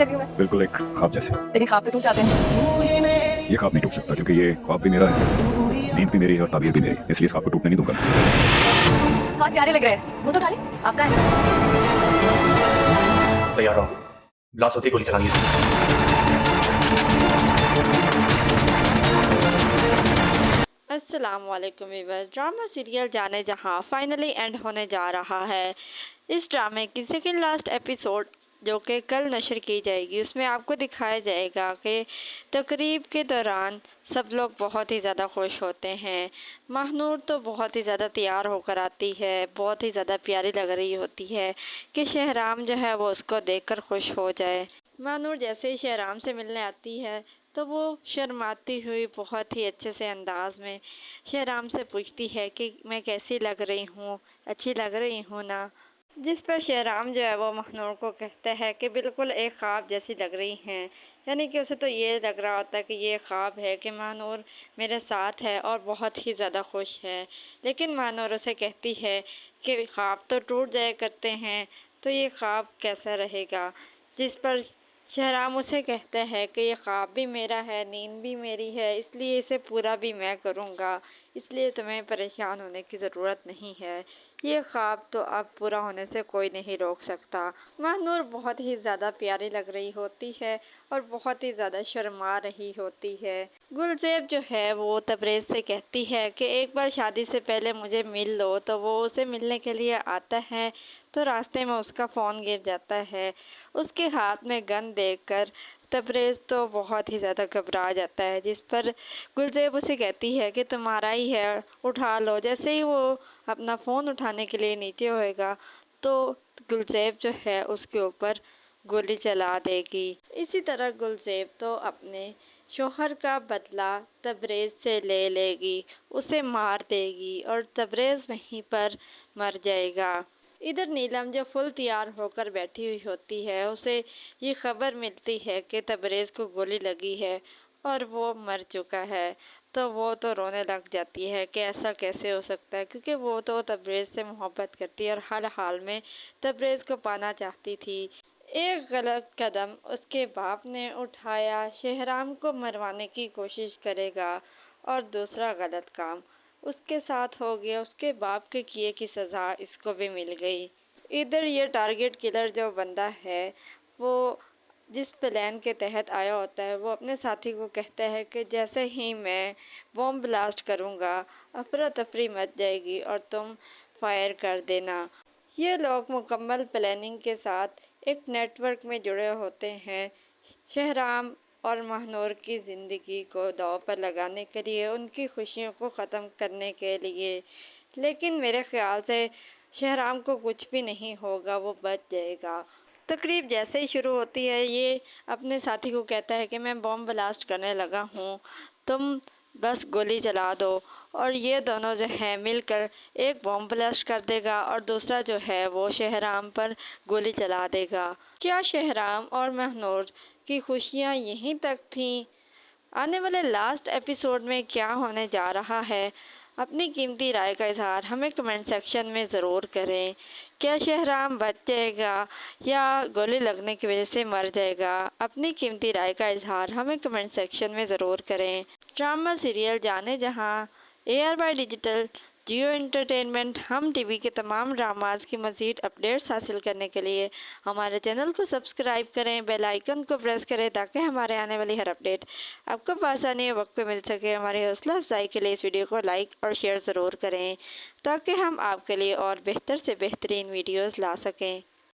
लगी हूँ मैं। बिल्कुल एक ख्वाब जैसे। लेकिन ख्वाब तो टूट जाते हैं। ये ख्वाब नहीं टूट सकता क्योंकि ये ख्वाब भी मेरा है, नींद भी मेरी है और ताबीर भी मेरी, इसलिए इस ख्वाब को टूटने नहीं दूंगा। बहुत प्यारे लग रहे हैं। वो तो उठा ले, आपका है। तैयार रहो, ब्लास्ट होती ही गोली चलानी है। अस्सलामुअलैकुम व्यूअर्स। ड्रामा सीरियल जाने जहां फाइनली एंड होने जा रहा है। इस ड्रामे की सेकंड लास्ट एपिसोड जो कि कल नशर की जाएगी, उसमें आपको दिखाया जाएगा कि तकरीब के दौरान सब लोग बहुत ही ज़्यादा खुश होते हैं। महनूर तो बहुत ही ज़्यादा तैयार होकर आती है, बहुत ही ज़्यादा प्यारी लग रही होती है कि शहराम जो है वो उसको देखकर खुश हो जाए। महनूर जैसे ही शहराम से मिलने आती है तो वो शर्माती हुई बहुत ही अच्छे से अंदाज में शहराम से पूछती है कि मैं कैसी लग रही हूँ, अच्छी लग रही हूँ ना। जिस पर शहराम जो है वो महनूर को कहता है कि बिल्कुल एक ख्वाब जैसी लग रही हैं। यानी कि उसे तो ये लग रहा होता है कि ये ख्वाब है कि महनूर मेरे साथ है और बहुत ही ज़्यादा खुश है। लेकिन महनूर उसे कहती है कि ख्वाब तो टूट जाया करते हैं, तो ये ख्वाब कैसा रहेगा। जिस पर शहराम उसे कहता है कि ये ख्वाब भी मेरा है, नींद भी मेरी है, इसलिए इसे पूरा भी मैं करूँगा, इसलिए तुम्हें परेशान होने की ज़रूरत नहीं है। ये ख्वाब तो अब पूरा होने से कोई नहीं रोक सकता। महनूर बहुत ही ज़्यादा प्यारी लग रही होती है और बहुत ही ज़्यादा शर्मा रही होती है। गुलज़ेब जो है वो तबरेज़ से कहती है कि एक बार शादी से पहले मुझे मिल लो, तो वो उसे मिलने के लिए आता है तो रास्ते में उसका फ़ोन गिर जाता है। उसके हाथ में गन देखकर तबरेज़ तो बहुत ही ज़्यादा घबरा जाता है। जिस पर गुलज़ेब उसे कहती है कि तुम्हारा ही है, उठा लो। जैसे ही वो अपना फ़ोन उठाने के लिए नीचे होएगा तो गुलज़ेब जो है उसके ऊपर गोली चला देगी। इसी तरह गुलज़ेब तो अपने शोहर का बदला तबरेज़ से ले लेगी, उसे मार देगी और तबरेज़ वहीं पर मर जाएगा। इधर नीलम जो फुल तैयार होकर बैठी हुई होती है, उसे ये खबर मिलती है कि तबरेज़ को गोली लगी है और वो मर चुका है। तो वो तो रोने लग जाती है कि ऐसा कैसे हो सकता है, क्योंकि वो तो तबरेज़ से मोहब्बत करती है और हर हाल में तबरेज़ को पाना चाहती थी। एक गलत कदम उसके बाप ने उठाया, शहराम को मरवाने की कोशिश करेगा और दूसरा गलत काम उसके साथ हो गया, उसके बाप के किए की सज़ा इसको भी मिल गई। इधर ये टारगेट किलर जो बंदा है वो जिस प्लान के तहत आया होता है, वो अपने साथी को कहता है कि जैसे ही मैं बॉम्ब ब्लास्ट करूँगा अफरा तफरी मच जाएगी और तुम फायर कर देना। ये लोग मुकम्मल प्लानिंग के साथ एक नेटवर्क में जुड़े होते हैं, शहराम और महनूर की ज़िंदगी को दांव पर लगाने के लिए, उनकी खुशियों को ख़त्म करने के लिए। लेकिन मेरे ख़्याल से शहराम को कुछ भी नहीं होगा, वो बच जाएगा। तकरीब जैसे ही शुरू होती है, ये अपने साथी को कहता है कि मैं बॉम्ब ब्लास्ट करने लगा हूँ, तुम बस गोली चला दो। और ये दोनों जो है मिलकर एक बॉम्ब ब्लास्ट कर देगा और दूसरा जो है वो शहराम पर गोली चला देगा। क्या शहराम और महनूर की खुशियाँ यहीं तक थीं? आने वाले लास्ट एपिसोड में क्या होने जा रहा है? अपनी कीमती राय का इज़हार हमें कमेंट सेक्शन में ज़रूर करें। क्या शहराम बच जाएगा या गोली लगने की वजह से मर जाएगा? अपनी कीमती राय का इज़हार हमें कमेंट सेक्शन में ज़रूर करें। ड्रामा सीरियल जाने जहां AR by digital Jio entertainment हम टीवी के तमाम ड्रामाज की मज़ीद अपडेट्स हासिल करने के लिए हमारे चैनल को सब्सक्राइब करें, बेल आइकन को प्रेस करें ताकि हमारे आने वाली हर अपडेट आपको आसानी वक्त पे मिल सके। हमारी हौसला अफजाई के लिए इस वीडियो को लाइक और शेयर ज़रूर करें ताकि हम आपके लिए और बेहतर से बेहतरीन वीडियोज़ ला सकें।